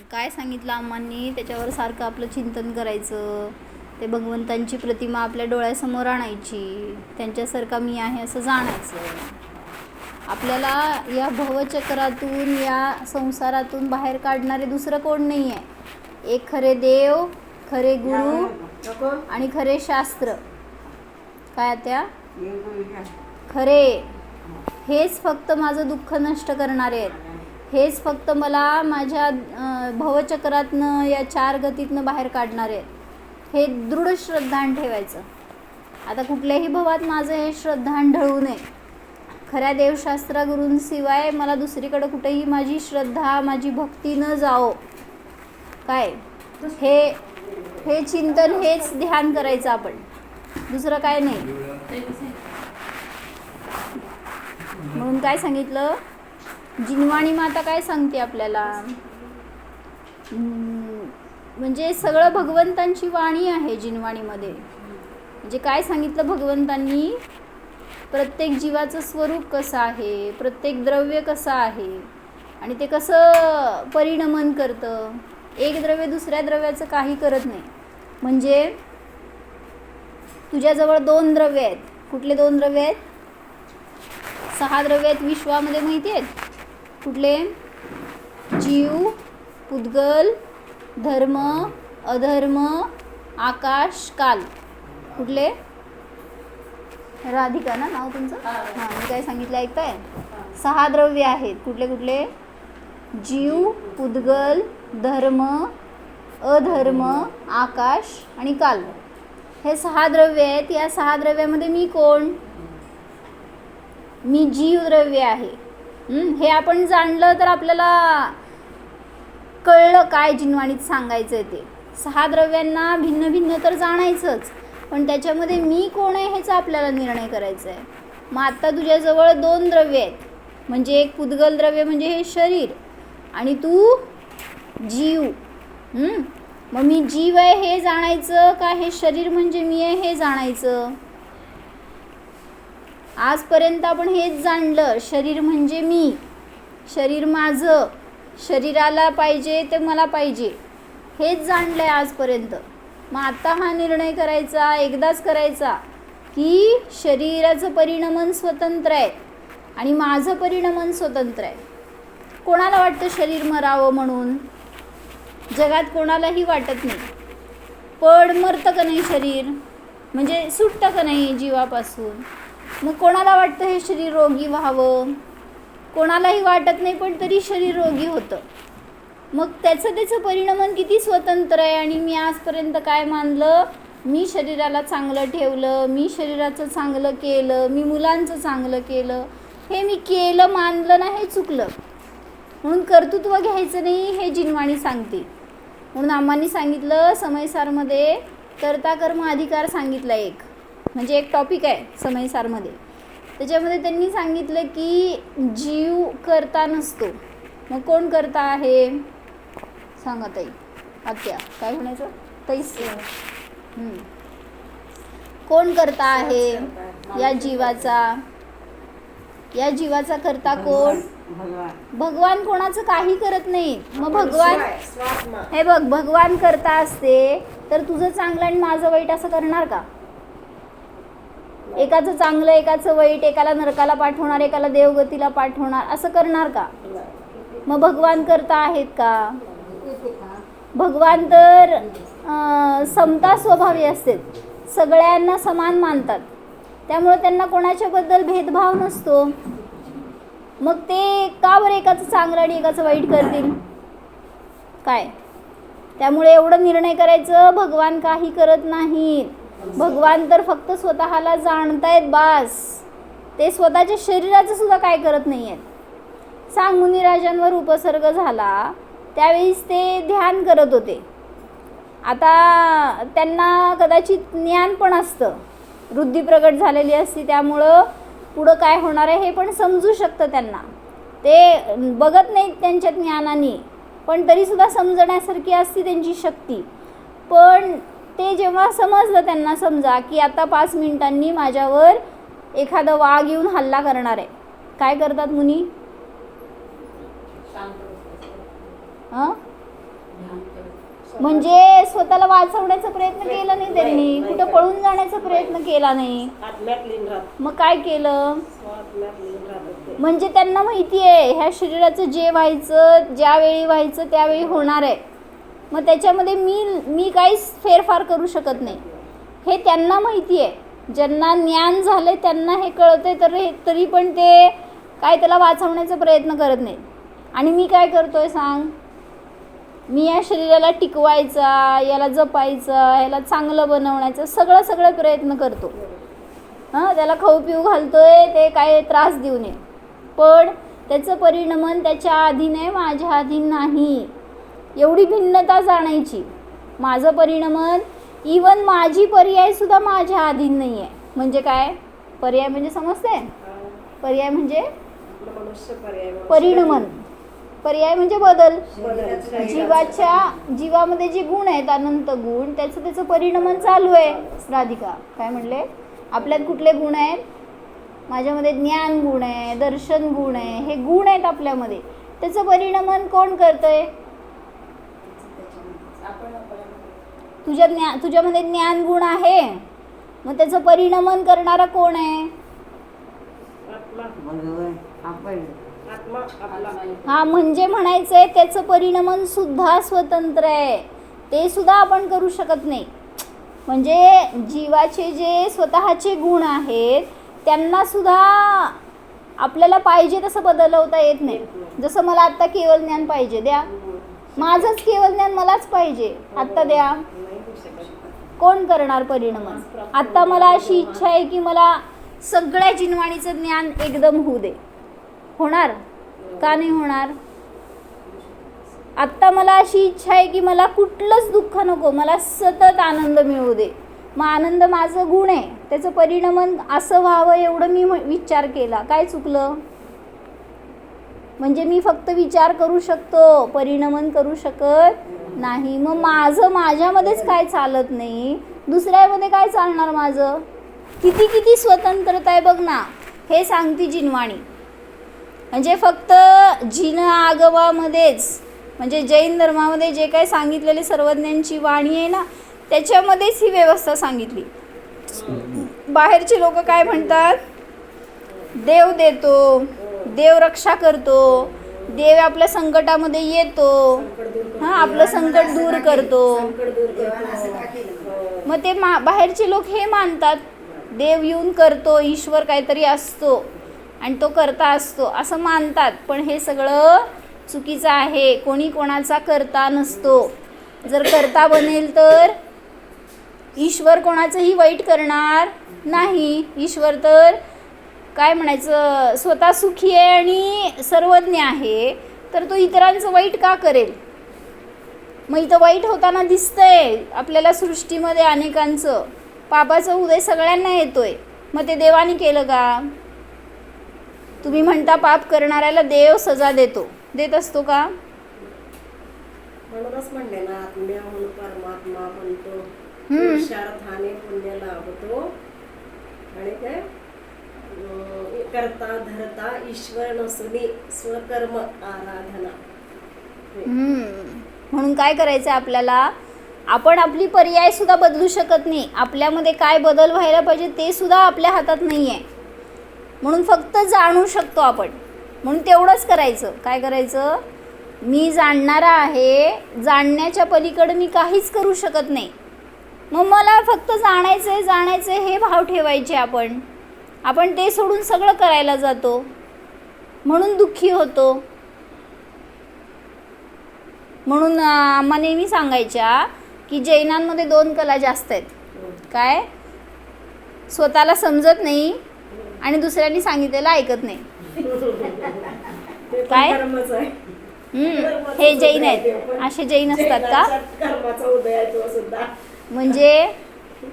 काय सांगितलं अम्मांनी त्याच्यावर सारखं आपलं चिंतन करायचं. ते भगवंतांची प्रतिमा आपल्या डोळ्यासमोर आणायची, त्यांच्यासारखा मी आहे असं जाणायचं. आपल्याला या भवचक्रातून, या संसारातून बाहेर काढणारे दुसरं कोण नाही आहे. एक खरे देव, खरे गुरु आणि खरे शास्त्र. काय त्या खरे, हेच फक्त माझं दुःख नष्ट करणारे आहेत. हेच फक्त मला माझ्या भवचक्रातनं, या 4 गतीतनं बाहेर काढणारे आहेत. हे दृढ श्रद्धान ठेवायचं. आता कुठल्याही भवात माझं हे श्रद्धान ढळू नये. खऱ्या देवशास्त्र गुरूंशिवाय मला दुसरीकडे कुठेही माझी श्रद्धा, माझी भक्ती न जाओ. काय हे चिंतन, हेच ध्यान करायचं आपण, दुसरं काय नाही. म्हणून काय सांगितलं, जिनवाणी माता काय सांगते आपल्याला, म्हणजे सगळं भगवंतांची वाणी आहे जिनवाणीमध्ये. म्हणजे काय सांगितलं भगवंतांनी, प्रत्येक जीवाचं स्वरूप कसं आहे, प्रत्येक द्रव्य कसं आहे आणि ते कसं परिणमन करतं. एक द्रव्य दुसऱ्या द्रव्याचं काही करत नाही. म्हणजे तुझ्याजवळ 2 द्रव्य आहेत. कुठले 2 द्रव्य आहेत? 6 द्रव्य आहेत विश्वामध्ये, माहिती आहेत कुठले? जीव, पुद्गल, धर्म, अधर्म, आकाश, काल. कुठले? राधिका ना नाव तुमचं? हां, मी काय सांगितलं ऐकताय? 6 द्रव्य आहेत. कुठले कुठले? जीव, पुद्गल, धर्म, अधर्म, आकाश आणि काल. हे 6 द्रव्य आहेत. या 6 द्रव्यामध्ये मी कोण? मी जीव द्रव्य आहे. हे आपण जाणलं तर आपल्याला कळलं काय जिनवाणीत सांगायचं ते. 6 द्रव्यांना भिन्न भिन्न तर जाणायचंच, पण त्याच्यामध्ये मी कोण आहे ह्याचा आपल्याला निर्णय करायचा आहे. मग आत्ता तुझ्याजवळ 2 द्रव्य आहेत. म्हणजे एक पुद्गल द्रव्य म्हणजे हे शरीर, आणि तू जीव. मग मी जीव आहे हे जाणायचं का हे शरीर म्हणजे मी आहे हे जाणायचं? आजपर्यंत आपण हेच जाणलं, शरीर म्हणजे मी, शरीर माझं, शरीराला पाहिजे ते मला पाहिजे, हेच जाणलं आहे आजपर्यंत. मग आता हा निर्णय करायचा, एकदाच करायचा, की शरीराचं परिणमन स्वतंत्र आहे आणि माझं परिणमन स्वतंत्र आहे. कोणाला वाटतं शरीर मरावं म्हणून? जगात कोणालाही वाटत नाही. पण मरतं का नाही शरीर? म्हणजे सुटतं का नाही जीवापासून? मग कोणाला वाटतं हे शरीर रोगी व्हावं? कोणालाही वाटत नाही, पण तरी शरीर रोगी होतं. मग त्याचं परिणमन किती स्वतंत्र आहे. आणि मी आजपर्यंत काय मानलं, मी शरीराला चांगलं ठेवलं, मी शरीराचं चांगलं केलं, मी मुलांचं चांगलं केलं, हे मी केलं मानलं ना, हे चुकलं. म्हणून कर्तृत्व घ्यायचं नाही हे जिनवाणी सांगते. म्हणून आम्हांनी सांगितलं समयसारमध्ये कर्ता कर्म अधिकार सांगितला एक, म्हणजे एक टॉपिक आहे समयसारमध्ये. त्याच्यामध्ये त्यांनी सांगितलं की जीव कर्ता नसतो. मग कोण कर्ता आहे सांगा ताई? आत्या काय म्हणायचं? तैस कोण कर्ता आहे या जीवाचा? या जीवाचा कर्ता कोण? भगवान कोणाचं काही करत नाही. मग भगवान, हे बघ, भगवान करता असते तर तुझं चांगलं आणि माझं वाईट असं करणार का? एकाचं चांगलं एकाचं वाईट, एकाला नरकाला पाठवणार एकाला देवगतीला पाठवणार, असं करणार का? मग भगवान करता आहेत का? भगवान तर समता स्वभावी असते, सगळ्यांना समान मानतात, त्यामुळे त्यांना कोणाच्याबद्दल भेदभाव नसतो. मग ते का बरं एकाचं चांगलं आणि एकाचं वाईट करतील? काय? त्यामुळे एवढं निर्णय करायचं, भगवान काही करत नाहीत. भगवान तर फक्त स्वतःला जाणतायत बास. ते स्वतःच्या शरीराचं सुद्धा काय करत नाही आहेत. सांग, मुनिराजांवर उपसर्ग झाला त्यावेळेस ते ध्यान करत होते. आता त्यांना कदाचित ज्ञान पण असतं, वृद्धी प्रगट झालेली असती, त्यामुळं पुढं काय होणार आहे हे पण समजू शकतं त्यांना. ते बघत नाहीत त्यांच्या ज्ञानाने, पण तरीसुद्धा समजण्यासारखी असती त्यांची शक्ती. पण ते जेव्हा समजलं त्यांना, समजा की आता 5 मिनिटांनी माझ्यावर एखादा वाघ येऊन हल्ला करणार आहे, काय करतात मुनी? म्हणजे स्वतःला वाचवण्याचा प्रयत्न केला नाही त्यांनी, कुठं पळून जाण्याचा प्रयत्न केला नाही. मग काय केलं? म्हणजे त्यांना माहिती आहे ह्या शरीराचं जे व्हायचं, ज्यावेळी व्हायचं त्यावेळी होणार आहे. मग त्याच्यामध्ये मी काहीच फेरफार करू शकत नाही हे त्यांना माहिती आहे. ज्यांना ज्ञान झालंय त्यांना हे कळतंय, तर तरी पण ते काय त्याला वाचवण्याचा प्रयत्न करत नाही. आणि मी काय करतोय सांग? मी या शरीराला टिकवायचा, याला जपायचा, याला चांगलं बनवण्याचा सगळं प्रयत्न करतो. त्याला खाऊ पिऊ घालतोय, ते काय त्रास देऊ नये. पण त्याचं परिणमन त्याच्या अधीन आहे, माझ्या अधीन नाही. एवढी भिन्नता जाणायची. माझं परिणमन इवन माझी पर्यायसुद्धा माझ्या अधीन नाही आहे. म्हणजे काय पर्याय म्हणजे समजते? पर्याय म्हणजे परिणमन. पर्याय म्हणजे बदल. जीवामध्ये जे गुण आहेत, अनंत गुण, त्याचं परिणमन चालू आहे. राधिका काय म्हणले? आपल्यात कुठले गुण आहेत? माझ्यामध्ये ज्ञान गुण आहे, दर्शन गुण आहे, हे गुण आहेत आपल्यामध्ये. त्याचं परिणमन कोण करतंय? तुझ्यामध्ये ज्ञान गुण आहे, मग त्याचं परिणमन करणारा कोण आहे? म्हणजे म्हणायचंय त्याचं परिणमन सुद्धा स्वतंत्र आहे, ते सुद्धा आपण करू शकत नाही. म्हणजे जीवाचे जे स्वतःचे गुण आहेत त्यांना सुद्धा आपल्याला पाहिजे तसं बदलवता येत नाही. जसं मला आत्ता केवळ ज्ञान पाहिजे, द्या. माझंच केवळ ज्ञान मलाच पाहिजे, आत्ता द्या. कोण करणार परिणमन? आत्ता मला अशी इच्छा आहे की मला सगळ्या जिनवाणीचं ज्ञान एकदम होऊ दे. होणार का नाही होणार? आत्ता मला अशी इच्छा आहे की मला कुठलंच दुःख नको, मला सतत आनंद मिळू दे. मग आनंद माझं गुण आहे, त्याचं परिणमन असं व्हावं एवढं मी विचार केला. काय चुकलं? म्हणजे मी फक्त विचार करू शकतो, परिणमन करू शकत नाही. मग माझ्यामध्येच काय चालत नाही, दुसऱ्यामध्ये काय चालणार माझं? किती स्वतंत्रता आहे बघ ना. हे सांगती जिनवाणी. म्हणजे फक्त जिन आगमामध्येच, म्हणजे जैन धर्मामध्ये जे काही सांगितलेली सर्वज्ञांची वाणी आहे ना, त्याच्यामध्येच ही व्यवस्था सांगितली. बाहेरचे लोक काय म्हणतात? देव देतो, देव रक्षा करतो, देव आपल्या संकटामध्ये येतो, आपलं संकट दूर करतो. मग ते बाहेरचे लोक हे मानतात देव येऊन करतो, ईश्वर काहीतरी असतो आणि तो करता असतो असं मानतात. पण हे सगळं चुकीचं आहे. कोणी कोणाचा करता नसतो. जर करता बनेल तर ईश्वर कोणाचंही वाईट करणार नाही. ईश्वर तर काय म्हणायचं, स्वतः सुखी आहे आणि सर्वज्ञ आहे, तर तो इतरांचं वाईट का करेल? मग इथं वाईट होताना दिसतंय आपल्याला सृष्टीमध्ये अनेकांचं. पापाचा उदय सगळ्यांना येतोय. मग ते देवानी केलं का? तुम्ही म्हणता पाप करणाऱ्याला देव सजा देत असतो का? म्हणूनच म्हणले ना, आत्म्या म्हणून परमात्मा म्हणतो, पुरुषार्थाने पुण्य लाभतो आणि काय करता धरता ईश्वर नसुनी स्वकर्म आराधना. म्हणून काय करायचं आपल्याला? आपण आपली पर्याय सुद्धा बदलू शकत नाही. आपल्यामध्ये काय बदल व्हायला पाहिजे ते सुद्धा आपल्या हातात नाही आहे. म्हणून फक्त जाणू शकतो आपण. म्हणून तेवढंच करायचं. काय करायचं? मी जाणणारा आहे, जाणण्याच्या पलीकडे मी काहीच करू शकत नाही. मग मला फक्त जाणायचं हे भाव ठेवायचे. आपण ते सोडून सगळं करायला जातो, म्हणून दुःखी होतो. म्हणून आम्हा नेहमी सांगायच्या की जैनांमध्ये 2 कला जास्त आहेत. काय? स्वतःला समजत नाही आणि दुसऱ्यांनी सांगितलेलं ऐकत नाही. काय? हे जैन आहेत. असे जैन असतात का? म्हणजे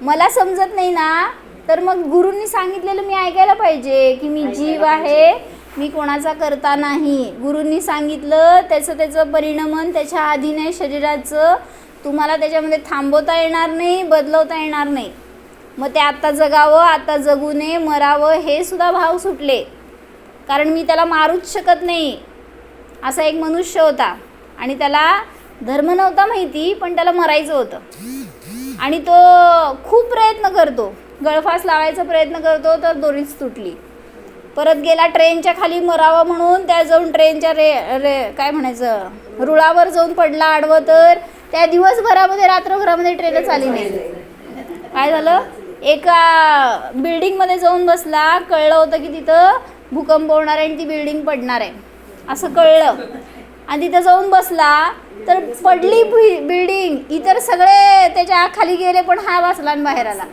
मला समजत नाही ना, तर मग गुरूंनी सांगितलेलं मी ऐकायला पाहिजे की मी जीव आहे, मी कोणाचा करता नाही. गुरूंनी सांगितलं त्याचं परिणमन त्याच्या अधीन आहे शरीराचं. तुम्हाला त्याच्यामध्ये थांबवता येणार नाही, बदलवता येणार नाही. मग ते आत्ता जगावं, आता जगू नये, मरावं, हे सुद्धा भाव सुटले. कारण मी त्याला मारूच शकत नाही. असा एक मनुष्य होता आणि त्याला धर्म नव्हता माहिती, पण त्याला मरायचं होतं. आणि तो खूप प्रयत्न करतो, गळफास लावायचा प्रयत्न करतो, तर दोरीच तुटली. परत गेला ट्रेनच्या खाली मरावं म्हणून, त्या जाऊन ट्रेनच्या काय म्हणायचं रुळावर जाऊन पडला आडवं, तर त्या दिवसभरामध्ये रात्रभरामध्ये ट्रेनच आली नाही. काय झालं, एका बिल्डिंगमध्ये जाऊन बसला, कळलं होतं की तिथं भूकंप होणार आहे आणि ती बिल्डिंग पडणार आहे असं कळलं, आणि तिथं जाऊन बसला तर पडली बिल्डिंग. इतर सगळे त्याच्या खाली गेले, पण हा वाचला आणि बाहेर आला.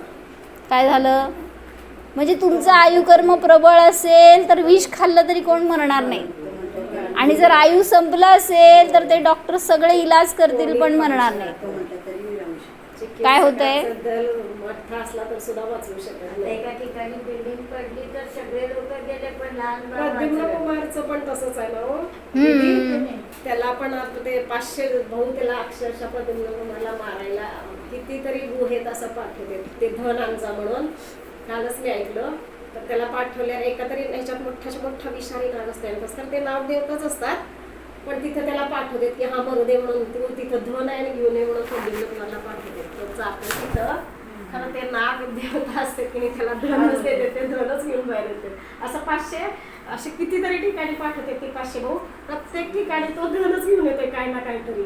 काय झालं, म्हणजे तुमचं आयुकर्म प्रबळ असेल तर विष खाल्लं तरी कोण मरणार नाही, आणि जर आयु संपलं असेल तर ते डॉक्टर सगळे इलाज करतील पण मरणार नाही. काय होतंय, मोठा असला तर सुद्धा वाचवू शकत नाही. एका ठिकाणी बिल्डिंग पडली तर सगळे लोक गेले, पण लहान बाळ प्रद्युम्न वाचलं. कुमारचं पण तसंच आहे ना हो. त्याला पण आता ते 500 भाऊ त्याला अक्षरशः प्रद्युम्न कुमारला मारायला कितीतरी गुहेत असं पाठवते, ते धन आणजा म्हणून. कालच मी ऐकलं, तर त्याला पाठवल्या एका तरी ह्याच्यात मोठा विषारी नाग असतात, तर ते नाव देवतच असतात, पण तिथं त्याला पाठवतात की हा मरू दे म्हणून, तू तिथं धन आहे आणि घेऊन ये म्हणून प्रद्युम्न कुमारला पाठवतात. तो जातो तिथं, कारण ते नाग देवता असते की नाही, त्याला धनच देते, ते धनच घेऊन बाहेर येते. असं 500 असे कितीतरी ठिकाणी पाठवते ते 500 भाऊ, प्रत्येक ठिकाणी तो धनच घेऊन येते काय ना काहीतरी.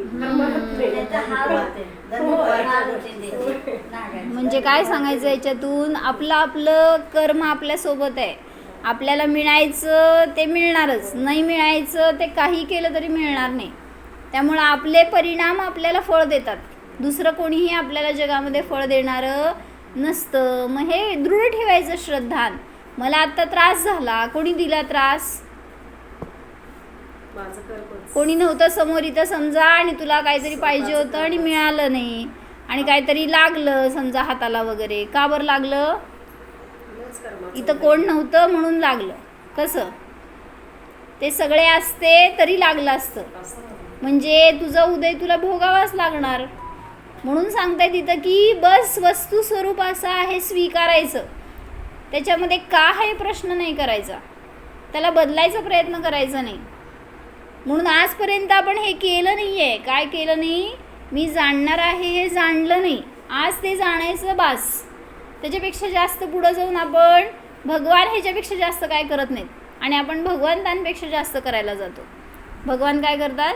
त्याचा हार होते. हार होते त्याचे. नागाचे. म्हणजे काय सांगायचं याच्यातून, आपलं कर्म आपल्यासोबत आहे. आपल्याला मिळायचं ते मिळणारच, नाही मिळायचं ते काही केलं तरी मिळणार नाही. त्यामुळं आपले परिणाम आपल्याला फळ देतात, दुसरं कोणीही आपल्याला जगामध्ये फळ देणारं नसतं. मग हे दृढ ठेवायचं श्रद्धान. मला आत्ता त्रास झाला, कोणी दिला त्रास, माझं कर्मच. कोणी नव्हतं समोर इथं समजा, आणि तुला काहीतरी पाहिजे होतं आणि मिळालं नाही, आणि काहीतरी लागलं समजा हाताला वगैरे, का बरं लागलं, माझंच कर्माचं. इथं कोण नव्हतं म्हणून लागलं. कसं ते सगळे असते तरी लागलं असतं, म्हणजे तुझा उदय तुला भोगावाच लागणार. म्हणून सांगताय तिथं की बस वस्तू स्वरूप असं आहे, स्वीकारायचं, त्याच्यामध्ये का हे प्रश्न नाही करायचा, त्याला बदलायचा प्रयत्न करायचा नाही. म्हणून आजपर्यंत आपण हे केलं नाही आहे. काय केलं नाही, मी जाणणार आहे हे जाणलं नाही. आज ते जाणायचं बास, त्याच्यापेक्षा जास्त पुढं जाऊन आपण भगवान ह्याच्यापेक्षा जास्त काय करत नाहीत, आणि आपण भगवंतांपेक्षा जास्त करायला जातो. भगवान काय करतात,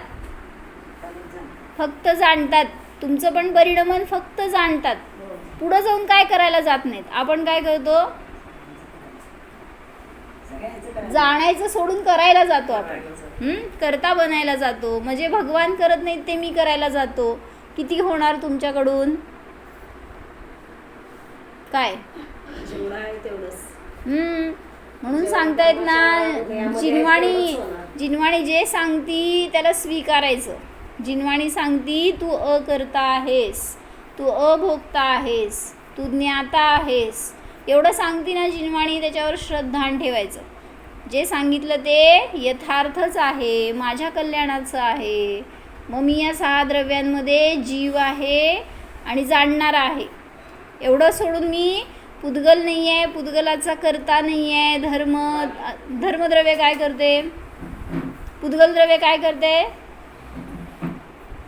फक्त जाणतात. तुमचं पण परिणमन फक्त जाणतात, पुढं जाऊन काय करायला जात नाहीत. आपण काय करतो, जाणायचं सोडून करायला जातो. आपण करता बनायला जातो, म्हणजे भगवान करत नाहीत ते मी करायला जातो. किती होणार तुमच्याकडून, काय जेवढं आहे तेवढंच. म्हणून सांगतायत ना, जिनवाणी जे सांगती त्याला स्वीकारायचं. जिनवाणी सांगती तू अकर्ता आहेस, तू अभोक्ता आहेस, तू ज्ञाता आहेस, एवढं सांगती ना जिनवाणी, त्याच्यावर श्रद्धान ठेवायचं. जे सांगितलं ते यथार्थच आहे, माझ्या कल्याणाचं आहे. मग मी या 6 द्रव्यांमध्ये जीव आहे आणि जाणणारा आहे, एवढं सोडून मी पुद्गल नाही आहे, पुद्गलाचा करता नाही आहे. धर्मद्रव्य काय करते, पुद्गल द्रव्य काय करते,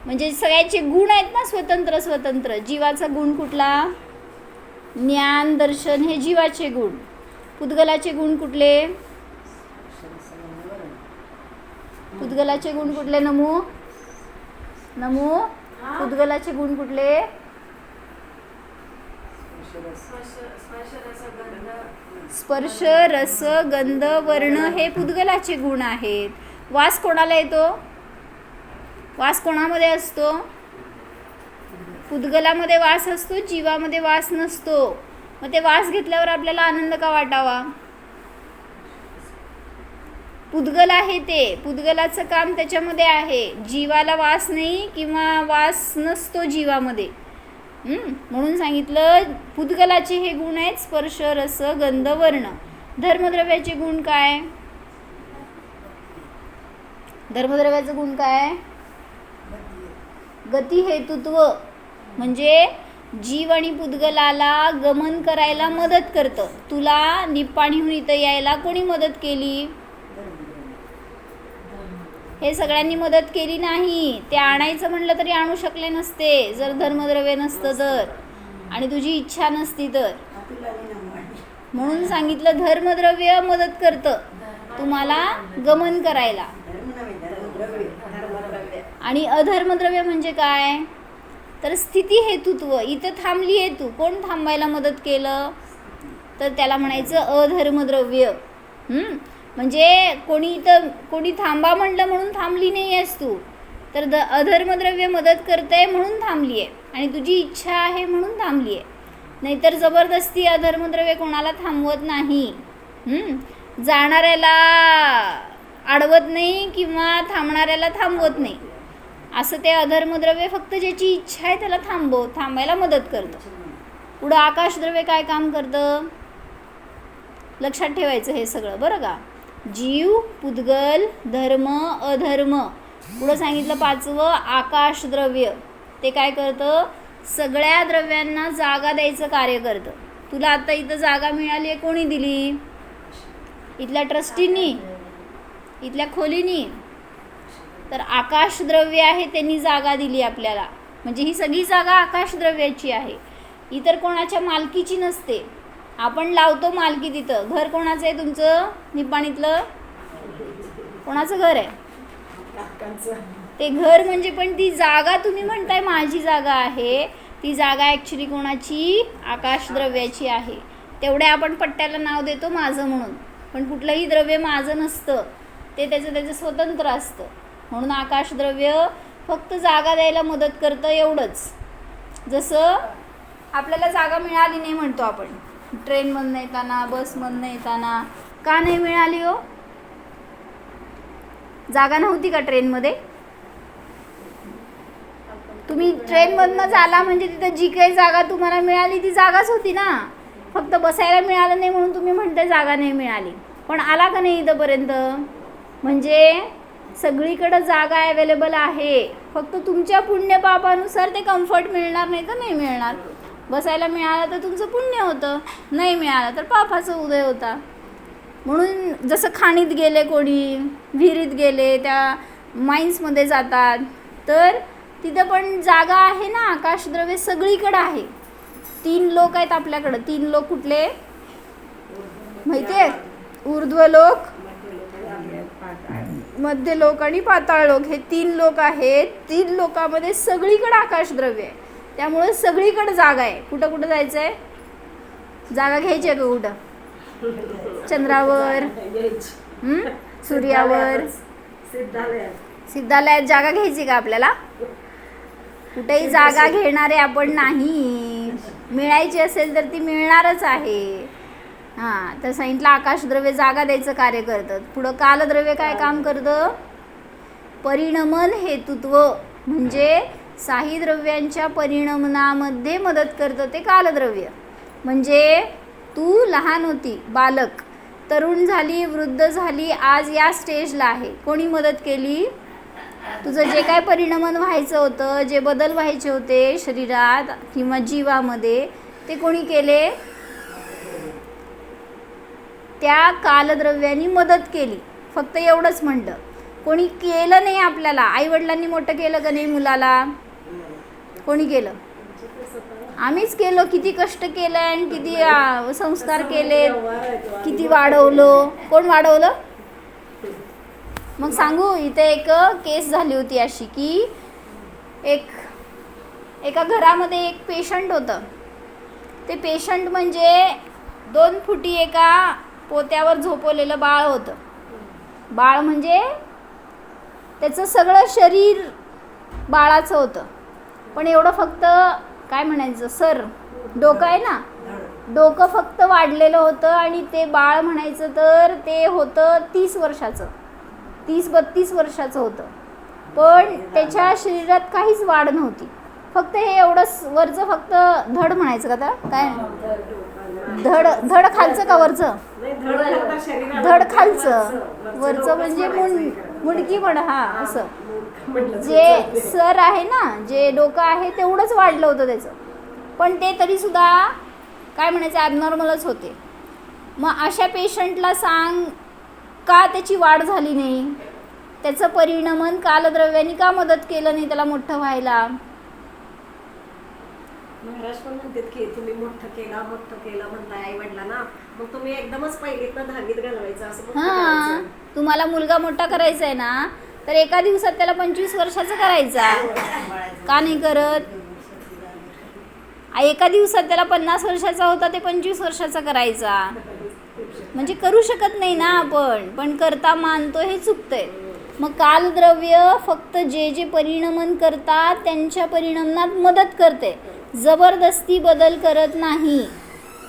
म्हणजे सगळ्याचे गुण आहेत ना, स्वतंत्र. जीवाचा गुण कुठला, ज्ञान दर्शन, हे जीवाचे गुण. पुद्गलाचे गुण कुठले, पुद्गलाचे गुण कुठले, नमू पुद्गलाचे गुण कुठले, स्पर्श रस गंध वर्ण, हे पुद्गलाचे गुण आहेत. वास कोणाला येतो, वास कोणामध्ये असतो, पुद्गलामध्ये वास असतो, जीवामध्ये वास नसतो. मग ते वास घेतल्यावर आपल्याला आनंद का वाटावा, पुद्गल आहे ते, पुद्गलाचं काम त्याच्यामध्ये आहे. जीवाला वास नाही किंवा वास नसतो जीवामध्ये. म्हणून सांगितलं पुद्गलाचे हे गुण आहेत, स्पर्श रस गंध वर्ण. धर्मद्रव्याचे गुण काय, धर्मद्रव्याचं गुण काय, गती हेतुत्व, म्हणजे जीव आणि पुद्गलाला गमन करायला मदत करतं. तुला निप्पाणीहून इथं यायला कोणी मदत केली, हे सगळ्यांनी मदत केली नाही. ते आणायचं म्हणलं तरी आणू शकले नसते जर धर्मद्रव्य नसतं तर, आणि तुझी इच्छा नसती तर. म्हणून सांगितलं धर्मद्रव्य मदत करतं तुम्हाला गमन करायला. आणि अधर्मद्रव्य म्हणजे काय, तर स्थिती हेतुत्व. इथं थांबली आहे तू, कोण थांबायला मदत केलं, तर त्याला म्हणायचं अधर्मद्रव्य. म्हणजे कोणी थांबा म्हणलं म्हणून थांबली नाही आहेस तू, तर अधर्मद्रव्य मदत करते म्हणून थांबली आहे, आणि तुझी इच्छा आहे म्हणून थांबली आहे. नाहीतर जबरदस्ती अधर्मद्रव्य कोणाला थांबवत नाही. जाणाऱ्याला अडवत नाही किंवा थांबणाऱ्याला थांबवत नाही. असं ते अधर्मद्रव्य फक्त ज्याची इच्छा आहे त्याला थांबायला मदत करतं. पुढं आकाशद्रव्य काय काम करतं, लक्षात ठेवायचं हे सगळं बरं का. जीव, पुद्गल, धर्म, अधर्म. पुढं सांगितलं 5वं आकाशद्रव्य. ते काय करतं, सगळ्या द्रव्यांना जागा द्यायचं कार्य करतं. तुला आता इथं जागा मिळाली आहे, कोणी दिली, इथल्या ट्रस्टींनी, इथल्या खोलीनी. तर आकाशद्रव्य आहे त्यांनी जागा दिली आपल्याला. म्हणजे ही सगळी जागा आकाशद्रव्याची आहे, इतर कोणाच्या मालकीची नसते. आपण लावतो मालकी तिथं. घर कोणाचं आहे तुमचं, निपाणीतलं कोणाचं घर आहे, ते घर म्हणजे, पण ती जागा तुम्ही म्हणताय माझी जागा आहे, ती जागा ॲक्च्युली कोणाची, आकाशद्रव्याची आहे. तेवढे आपण पट्ट्याला नाव देतो माझं म्हणून, पण कुठलंही द्रव्य माझं नसतं, ते त्याचं स्वतंत्र असतं. म्हणून आकाशद्रव्य फक्त जागा द्यायला मदत करतं, एवढंच. जसं आपल्याला जागा मिळाली नाही म्हणतो आपण ट्रेनमधनं येताना, बसमधनं येताना. का नाही मिळाली हो, जागा नव्हती का ट्रेनमध्ये. तुम्ही ट्रेनमधनं झाला म्हणजे तिथं जी काही जागा तुम्हाला मिळाली ती जागाच होती ना. फक्त बसायला मिळालं नाही म्हणून तुम्ही म्हणताय जागा नाही मिळाली, पण आला का नाही इथंपर्यंत. म्हणजे सगळीकडं जागा अवेलेबल आहे, फक्त तुमच्या पुण्यपापानुसार ते कम्फर्ट मिळणार नाही तर नाही मिळणार. बसायला मिळालं तर तुमचं पुण्य होतं, नाही मिळालं तर पापाचा उदय होता. म्हणून जसं खाणीत गेले कोणी, विहिरीत गेले, त्या माइन्समध्ये जातात, तर तिथं पण जागा आहे ना. आकाशद्रव्य सगळीकडं आहे. 3 लोक आहेत आपल्याकडं. 3 लोक कुठले माहिती आहे, ऊर्ध्वलोक, मध्य लोक आणि पाताळ लोक. हे 3 लोक आहेत. 3 लोकांमध्ये सगळीकडे आकाशद्रव्य आहे, त्यामुळे सगळीकडे जागा आहे. कुठं कुठं जायचं आहे, जागा घ्यायची आहे का कुठं, चंद्रावर, सूर्यावर, सिद्धालयात जागा घ्यायची का आपल्याला. कुठेही जागा घेणारे आपण नाही. मिळायची असेल तर ती मिळणारच आहे. तर सांगितलं आकाशद्रव्य जागा द्यायचं कार्य करतं. पुढं कालद्रव्य काय काम करतं, परिणमन हेतुत्व. म्हणजे काही द्रव्यांच्या परिणमनामध्ये मदत करतं ते कालद्रव्य. म्हणजे तू लहान होती, बालक, तरुण झाली, वृद्ध झाली, आज या स्टेजला आहे, कोणी मदत केली, तुझं जे काय परिणमन व्हायचं होतं, जे बदल व्हायचे होते शरीरात किंवा जीवामध्ये, ते कोणी केले, त्या कालद्रव्यांनी मदत केली. फक्त एवढंच म्हणतं. कोणी केलं नाही आपल्याला. आईवडिलांनी मोठं केलं का नाही मुलाला, कोणी केलं, आम्हीच केलं. किती कष्ट केलं आणि किती संस्कार केले, किती वाढवलं, कोण वाढवलं. मग सांगू, इथे एक केस झाली होती अशी की एका घरामध्ये एक पेशंट होतं. ते पेशंट म्हणजे 2 फुटी एका पोत्यावर झोपवलेलं बाळ होतं. बाळ म्हणजे त्याचं सगळं शरीर बाळाचं होतं, पण एवढं फक्त काय म्हणायचं, डोकं आहे ना, डोकं फक्त वाढलेलं होतं. आणि ते बाळ म्हणायचं तर ते होतं 30 वर्षाचं, 30-32 वर्षाचं होतं. पण त्याच्या शरीरात काहीच वाढ नव्हती. फक्त हे एवढंच वरचं, फक्त धड म्हणायचं का त्याला, काय धड खालचं का वरचं, धड खालचं, वरचं म्हणजे मुंडकी म्हणा. असं जे सर आहे ना, जे डोकं आहे तेवढंच वाढलं होतं त्याचं, पण ते तरीसुद्धा काय म्हणायचं ॲबनॉर्मलच होते. मग अशा पेशंटला सांग का त्याची वाढ झाली नाही, त्याचं परिणमन कालद्रव्याने का मदत केलं नाही त्याला मोठं व्हायला? महाराज पण म्हणतात की तुम्ही मोठं केलं म्हणताय आई वडिलांना, मग तुम्ही एकदमच पहिलीतनं 10वीत घालवायचं असं मोठं हां, करायचं. तुम्हाला मुलगा मोठा करायचा आहे ना, तर एका दिवसात त्याला 25 वर्षाचा करायचा. का नाही करत? एका दिवसात त्याला 50 वर्षाचा होता ते 25 वर्षाचा करायचा. म्हणजे करू शकत नाही ना आपण, पण करता मानतो हे चुकतंय. मग कालद्रव्य फक्त जे जे परिणमन करतात त्यांच्या परिणमनात मदत करते, जबरदस्ती बदल करत नाही.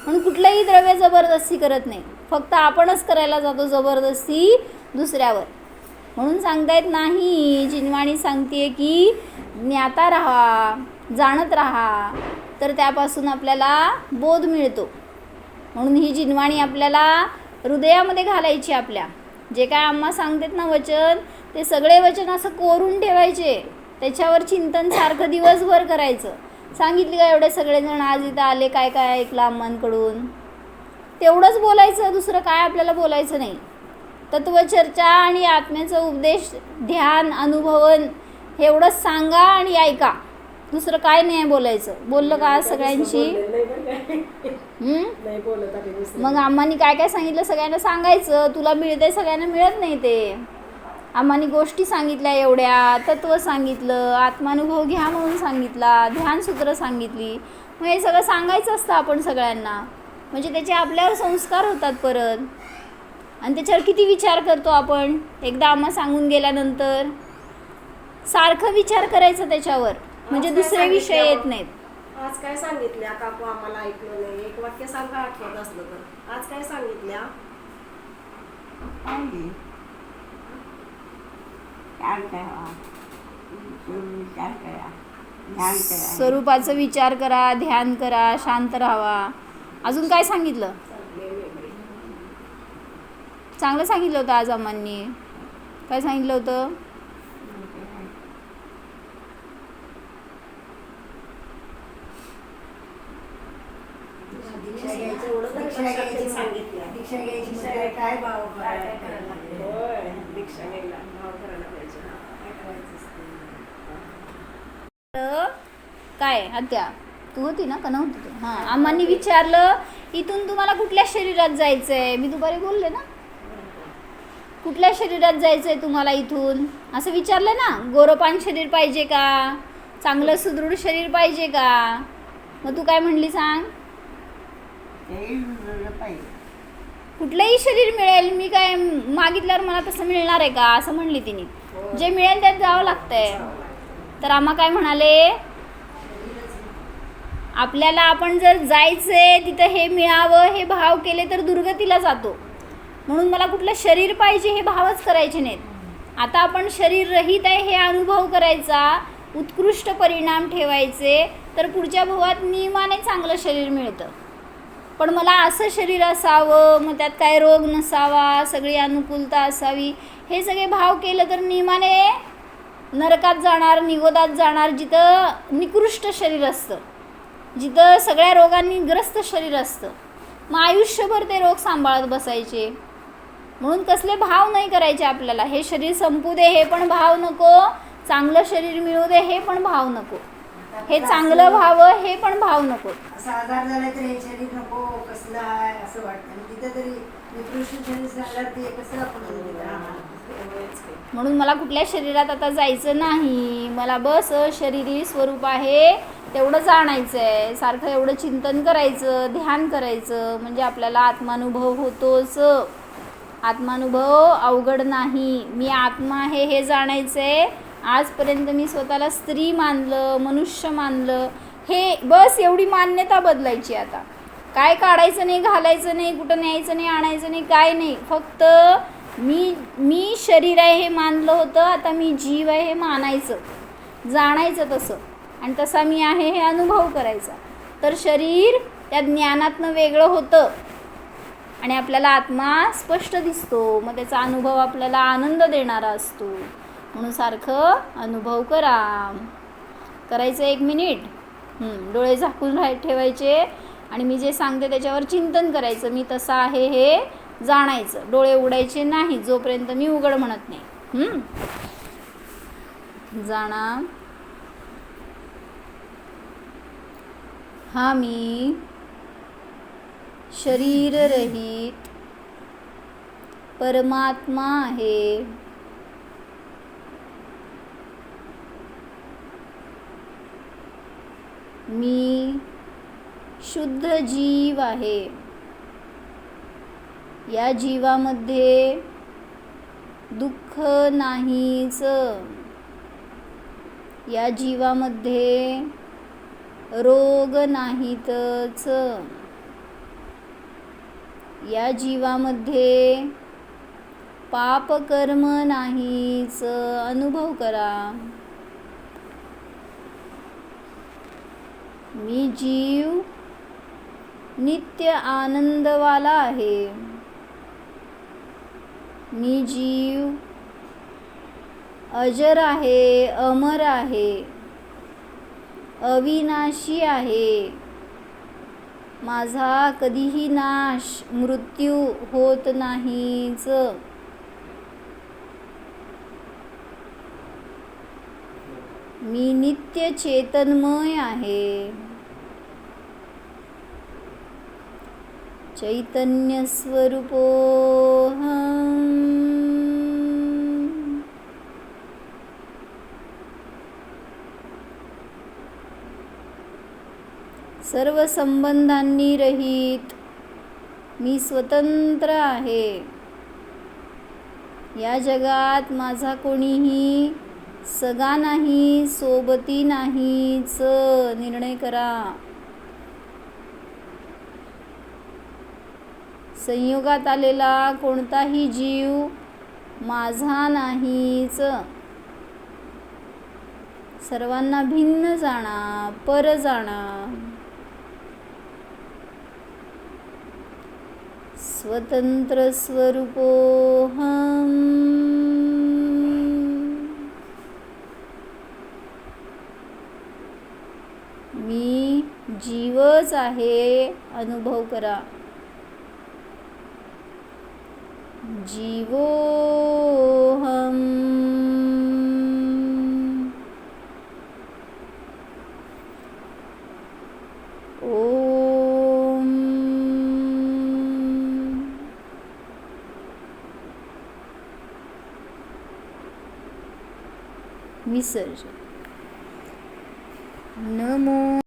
म्हणून कुठलंही द्रव्य जबरदस्ती करत नाही, फक्त आपणच करायला जातो जबरदस्ती दुसऱ्यावर. म्हणून सांगतायत नाही, जिनवाणी सांगते की ज्ञाता राहा, जाणत राहा, तर त्यापासून आपल्याला बोध मिळतो. म्हणून ही जिनवाणी आपल्याला हृदयामध्ये घालायची. आपल्या जे काय आम्हा सांगतात ना वचन, ते सगळे वचन असं कोरून ठेवायचे, त्याच्यावर चिंतन सारखं दिवसभर करायचं. सांगितले का एवढे सगळेजण आज इथं आले, काय काय ऐकलं अम्मांकडून, तेवढंच बोलायचं, दुसरं काय आपल्याला बोलायचं नाही. तत्वचर्चा आणि आत्म्याचा उपदेश, ध्यान, अनुभवन हे एवढंच सांगा आणि ऐका, दुसरं काय नाही बोलायचं. बोललं का सगळ्यांशी? नाही बोलत आधी दुसरं. मग आम्हानी काय काय सांगितलं सगळ्यांना सांगायचं. तुला मिळते सगळ्यांना मिळत नाही ते. आम्हानी गोष्टी सांगितल्या एवढ्या, तत्व सांगितलं, आत्मानुभव घ्या म्हणून सांगितला, ध्यानसूत्र सांगितली. मग हे सगळं सांगायचं असतं आपण सगळ्यांना, म्हणजे त्याचे आपल्यावर संस्कार होतात परत. आणि त्याच्यावर किती विचार करतो आपण. एकदा आम्हा सांगून गेल्यानंतर सारखं विचार करायचं त्याच्यावर, म्हणजे दुसरे विषय येत नाहीत. आज काय सांगितल्या काकू आम्हाला ऐकलं नाही, एक वाक्य सांगा आठवत असलं तर. आज काय सांगितल्या? स्वरूपाचा विचार करा, ध्यान करा, शांत राहावा. अजून काय सांगितलं? चांगलं सांगितलं होतं आज आम्हांनी. काय सांगितलं होतं? दीक्षा घ्यायची म्हणजे काय भाव करायला होय, दीक्षा घ्यायला भाव करायला पाहिजे. काय आत्या तू होती ना का नव्हती तू? हां, आम्हांनी विचारलं इथून तुम्हाला कुठल्या शरीरात जायचं आहे. मी दुपारी बोलले ना, कुठल्या शरीरात जायचं आहे तुम्हाला इथून असं विचारलं ना. गोरपान शरीर पाहिजे का, चांगलं सुदृढ शरीर पाहिजे का? मग तू काय म्हणली सांग? कुठलंही शरीर मिळेल, मी काय मागितल्यावर मला तसं मिळणार आहे का असं म्हणली तिने. जे मिळेल त्यात जावं लागतंय. तर आम्हा काय म्हणाले, आपल्याला आपण जर जायचंय तिथं हे मिळावं हे भाव केले तर दुर्गतीला जातो. म्हणून मला कुठलं शरीर पाहिजे हे भावच करायचे नाहीत. आता आपण शरीर रहित आहे हे अनुभव करायचा, उत्कृष्ट परिणाम ठेवायचे, तर पुढच्या भवात नियमाने चांगलं शरीर मिळतं. पण मला असं शरीर असावं, मग त्यात काय रोग नसावा, सगळी अनुकूलता असावी, हे सगळे भाव केलं तर नियमाने नरकात जाणार, निगोदात जाणार, जिथं निकृष्ट शरीर असतं, जिथं सगळ्या रोगांनी ग्रस्त शरीर असतं. मग आयुष्यभर ते रोग सांभाळत बसायचे. म्हणून कसले भाव नाही करायचे आपल्याला. हे शरीर संपू दे हे पण भाव नको, चांगलं शरीर मिळू दे हे पण भाव नको, हे चांगलं व्हावं हे पण भाव नको. असा आधार झाला तर हे शरीर नको कसलं आहे असं वाटतं. आणि तिथं तरी निकृष्ट शरीर झालं ते कसं आपण. म्हणून मला कुठल्या शरीरात आता जायचं नाही. मला बस शरीरी स्वरूप आहे तेवढं जाणायचं आहे. सारखं एवढं चिंतन करायचं, ध्यान करायचं, म्हणजे आपल्याला आत्मानुभव होतोच. आत्मानुभव अवघड नाही. मी आत्मा आहे हे जाणायचं आहे. आजपर्यंत मी स्वतःला स्त्री मानलं, मनुष्य मानलं, हे बस एवढी मान्यता बदलायची. आता काय काढायचं नाही, घालायचं नाही, कुठं न्यायचं नाही, आणायचं नाही, काय नाही. फक्त मी शरीर आहे हे मानलं होतं, आता मी जीव आहे हे मानायचं, जाणायचं तसं, आणि तसा मी आहे हे अनुभव करायचा. तर शरीर त्या ज्ञानातनं वेगळं होतं आणि आपल्याला आत्मा स्पष्ट दिसतो. मग त्याचा अनुभव आपल्याला आनंद देणारा असतो. म्हणून सारखं अनुभव करायचं. 1 मिनिट डोळे झाकून ठेवायचे आणि मी जे सांगते त्याच्यावर चिंतन करायचं. मी तसं आहे हे जाणायचं. डोळे उघडायचे नाही जोपर्यंत मी उघड म्हणत नाही. जाणा हा मी शरीररहित परमात्मा आहे. मी शुद्ध जीव आहे. या जीवामध्ये दुःख नाहीच. या जीवामध्ये रोग नाहीतच. या जीवामध्ये पाप कर्म नाहीच. अनुभव करा. मी जीव नित्य आनंदवाला आहे. मी जीव अजर आहे, अमर आहे, अविनाशी आहे. माझा कधीही नाश, मृत्यू होत नाहीच. मी नित्य चेतनमय आहे. चैतन्य स्वरूपोऽहम्. सर्व संबंधांनी रहित मी स्वतंत्र आहे. या जगात माझा कोणीही सगा नाही, सोबती नाहीच. निर्णय करा. संयोगात आलेला कोणताही जीव माझा नाहीच. सर्वांना भिन्न जाणा, पर जाणा. स्वतंत्र स्वरूपोऽहम्. मी जीवच आहे. अनुभव करा. जीवोऽहम्. ओम विसर्जन. नमो